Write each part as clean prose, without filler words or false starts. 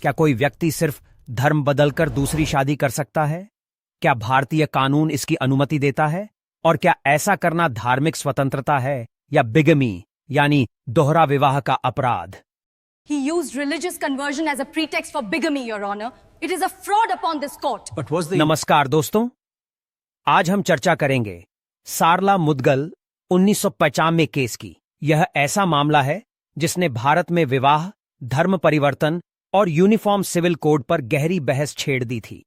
क्या कोई व्यक्ति सिर्फ धर्म बदलकर दूसरी शादी कर सकता है? क्या भारतीय कानून इसकी अनुमति देता है? और क्या ऐसा करना धार्मिक स्वतंत्रता है या बिगमी यानी दोहरा विवाह का अपराध? He used religious conversion as a pretext for bigamy, Your Honor. It is a fraud upon this court. But was the नमस्कार दोस्तों, आज हम चर्चा करेंगे सारला मुदगल 1995 केस की। यह ऐसा मामला है जिसने भारत में विवाह, धर्म परिवर्तन और यूनिफॉर्म सिविल कोड पर गहरी बहस छेड़ दी थी।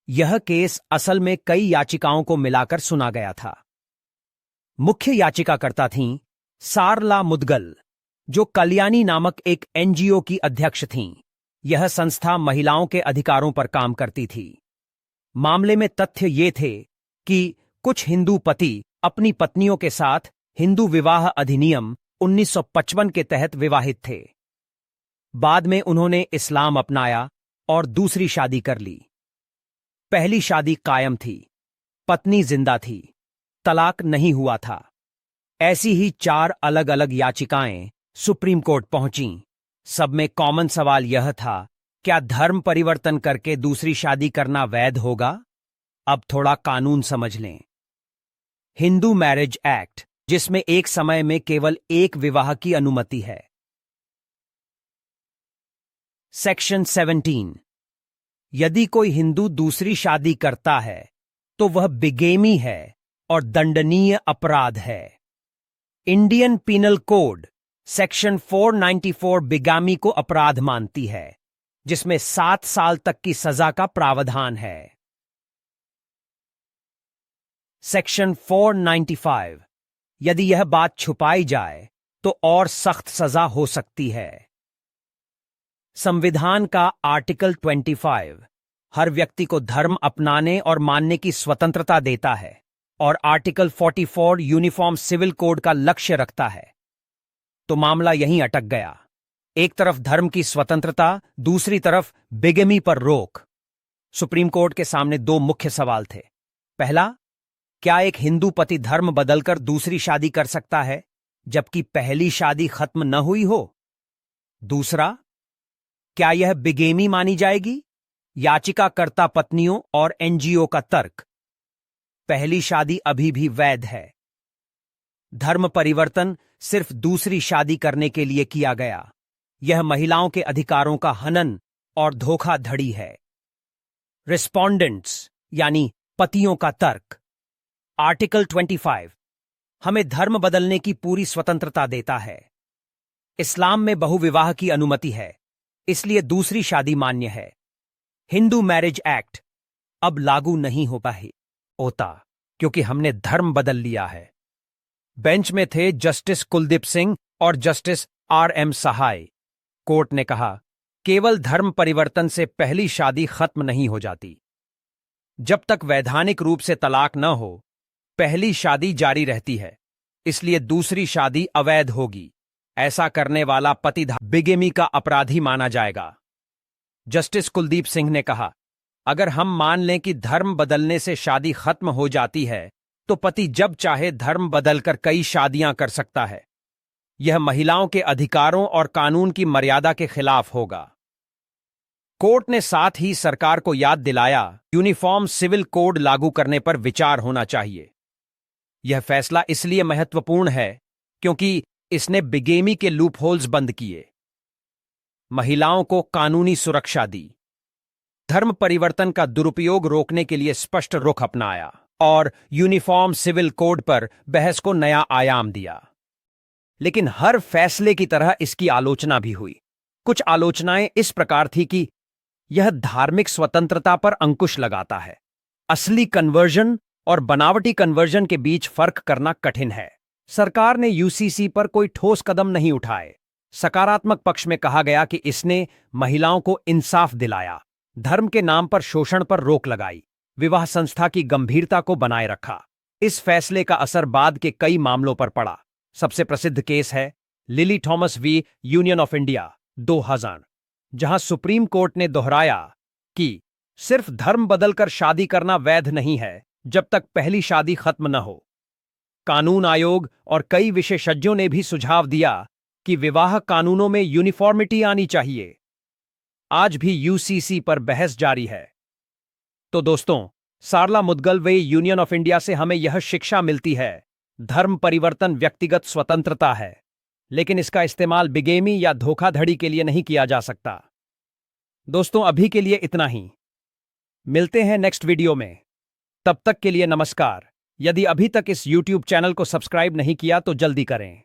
यह केस असल में कई याचिकाओं को मिलाकर सुना गया था। मुख्य याचिकाकर्ता थीं सारला मुदगल, जो कल्याणी नामक एक एनजीओ की अध्यक्ष थीं। यह संस्था महिलाओं के अधिकारों पर काम करती थी। मामले में तथ्य ये थे कि कुछ हिंदू पति अपनी पत्नियों के साथ हिंदू विवाह अधिनियम 1955 के तहत विवाहित थे। बाद में उन्होंने इस्लाम अपनाया और दूसरी शादी कर ली। पहली शादी कायम थी, पत्नी जिंदा थी, तलाक नहीं हुआ था। ऐसी ही 4 अलग अलग याचिकाएं सुप्रीम कोर्ट पहुंचीं। सब में कॉमन सवाल यह था, क्या धर्म परिवर्तन करके दूसरी शादी करना वैध होगा? अब थोड़ा कानून समझ लें। हिंदू मैरिज एक्ट, जिसमें एक समय में केवल एक विवाह की अनुमति है। सेक्शन 17, यदि कोई हिंदू दूसरी शादी करता है तो वह बिगेमी है और दंडनीय अपराध है। इंडियन पीनल कोड सेक्शन 494 बिगामी को अपराध मानती है, जिसमें 7 साल तक की सजा का प्रावधान है। सेक्शन 495, यदि यह बात छुपाई जाए तो और सख्त सजा हो सकती है। संविधान का आर्टिकल 25 हर व्यक्ति को धर्म अपनाने और मानने की स्वतंत्रता देता है और आर्टिकल 44 यूनिफॉर्म सिविल कोड का लक्ष्य रखता है। तो मामला यहीं अटक गया। एक तरफ धर्म की स्वतंत्रता, दूसरी तरफ बिगमी पर रोक। सुप्रीम कोर्ट के सामने 2 मुख्य सवाल थे। पहला, क्या एक हिंदू पति धर्म बदलकर दूसरी शादी कर सकता है जबकि पहली शादी खत्म न हुई हो? दूसरा, क्या यह बिगेमी मानी जाएगी? याचिकाकर्ता पत्नियों और एनजीओ का तर्क, पहली शादी अभी भी वैध है। धर्म परिवर्तन सिर्फ दूसरी शादी करने के लिए किया गया। यह महिलाओं के अधिकारों का हनन और धोखाधड़ी है। रिस्पोंडेंट्स यानी पतियों का तर्क, आर्टिकल 25 हमें धर्म बदलने की पूरी स्वतंत्रता देता है। इस्लाम में बहुविवाह की अनुमति है, इसलिए दूसरी शादी मान्य है। हिंदू मैरिज एक्ट अब लागू नहीं होता क्योंकि हमने धर्म बदल लिया है। बेंच में थे जस्टिस कुलदीप सिंह और जस्टिस RM सहाय। कोर्ट ने कहा, केवल धर्म परिवर्तन से पहली शादी खत्म नहीं हो जाती। जब तक वैधानिक रूप से तलाक न हो, पहली शादी जारी रहती है, इसलिए दूसरी शादी अवैध होगी। ऐसा करने वाला पति बिगेमी का अपराधी माना जाएगा। जस्टिस कुलदीप सिंह ने कहा, अगर हम मान लें कि धर्म बदलने से शादी खत्म हो जाती है, तो पति जब चाहे धर्म बदलकर कई शादियां कर सकता है। यह महिलाओं के अधिकारों और कानून की मर्यादा के खिलाफ होगा। कोर्ट ने साथ ही सरकार को याद दिलाया, यूनिफॉर्म सिविल कोड लागू करने पर विचार होना चाहिए। यह फैसला इसलिए महत्वपूर्ण है क्योंकि इसने बिगेमी के लूपहोल्स बंद किए, महिलाओं को कानूनी सुरक्षा दी, धर्म परिवर्तन का दुरुपयोग रोकने के लिए स्पष्ट रुख अपनाया और यूनिफॉर्म सिविल कोड पर बहस को नया आयाम दिया। लेकिन हर फैसले की तरह इसकी आलोचना भी हुई। कुछ आलोचनाएं इस प्रकार थी कि यह धार्मिक स्वतंत्रता पर अंकुश लगाता है। असली कन्वर्जन और बनावटी कन्वर्जन के बीच फर्क करना कठिन है। सरकार ने यूसीसी पर कोई ठोस कदम नहीं उठाए। सकारात्मक पक्ष में कहा गया कि इसने महिलाओं को इंसाफ दिलाया, धर्म के नाम पर शोषण पर रोक लगाई, विवाह संस्था की गंभीरता को बनाए रखा। इस फैसले का असर बाद के कई मामलों पर पड़ा। सबसे प्रसिद्ध केस है Lily Thomas v Union of India 2000, जहां सुप्रीम कोर्ट ने दोहराया कि सिर्फ धर्म बदलकर शादी करना वैध नहीं है जब तक पहली शादी खत्म न हो। कानून आयोग और कई विशेषज्ञों ने भी सुझाव दिया कि विवाह कानूनों में यूनिफॉर्मिटी आनी चाहिए। आज भी यूसीसी पर बहस जारी है। तो दोस्तों, सारला मुदगल वे यूनियन ऑफ इंडिया से हमें यह शिक्षा मिलती है, धर्म परिवर्तन व्यक्तिगत स्वतंत्रता है, लेकिन इसका इस्तेमाल बिगेमी या धोखाधड़ी के लिए नहीं किया जा सकता। दोस्तों, अभी के लिए इतना ही। मिलते हैं नेक्स्ट वीडियो में। तब तक के लिए नमस्कार। यदि अभी तक इस YouTube चैनल को सब्सक्राइब नहीं किया तो जल्दी करें।